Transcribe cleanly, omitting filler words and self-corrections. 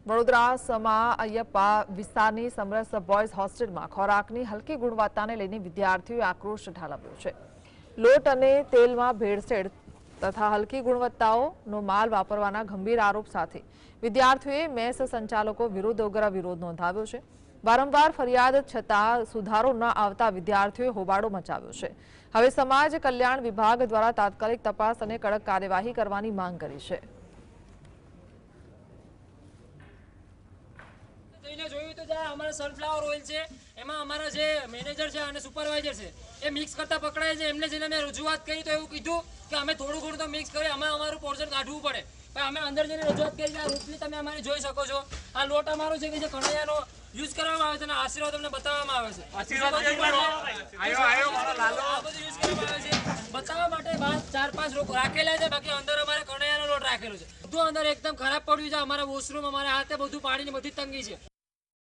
વડોદરા સમા અયપ્પા વિસ્તારની સમરસ બોયઝ હોસ્ટેલમાં ખોરાકની હલકી ગુણવત્તાને લઈને વિદ્યાર્થીઓએ આક્રોશ ઠાલવ્યો છે। લોટ અને તેલમાં ભેળસેળ તથા હલકી ગુણવત્તાનો માલ વાપરવાના ગંભીર આરોપ સાથે વિદ્યાર્થીઓએ મેસ સંચાલકો વિરુદ્ધ ઉગ્ર વિરોધ નોંધાવ્યો છે। વારંવાર ફરિયાદ છતાં સુધારો ન આવતા વિદ્યાર્થીઓએ હોબાળો મચાવ્યો છે। હવે સમાજ કલ્યાણ વિભાગ દ્વારા તાત્કાલિક તપાસ અને કડક કાર્યવાહી કરવાની માંગ કરી છે। જોયું તો જ્યાં અમારા સનફ્લાવર ઓઇલ છે એમાં અમારા જે મેનેજર છે અને સુપરવાઇઝર છે એ મિક્સ કરતા પકડાય છે। એમને જઈને અમે રજૂઆત કરી તો એવું કીધું કે અમે થોડું ઘણું તો મિક્સ કરી અમે અમારું પોર્શન કાઢવું પડે, પણ અમે અંદર જઈને રજૂઆત કરી આ રોટલી તમે અમારી જોઈ શકો છો। આ લોટ અમારો છે કે જે કણૈયાનો યુઝ કરવામાં આવે છે અને આશીર્વાદ તમને બતાવવામાં આવે છે। બતાવવા માટે બહાર 4-5 લોકો રાખેલા છે, બાકી અંદર અમારે કણૈયાનો લોટ રાખેલો છે। બધું અંદર એકદમ ખરાબ પડ્યું છે। અમારા વોશરૂમ અમારા હાથે બધું પાણીની બધી તંગી છે।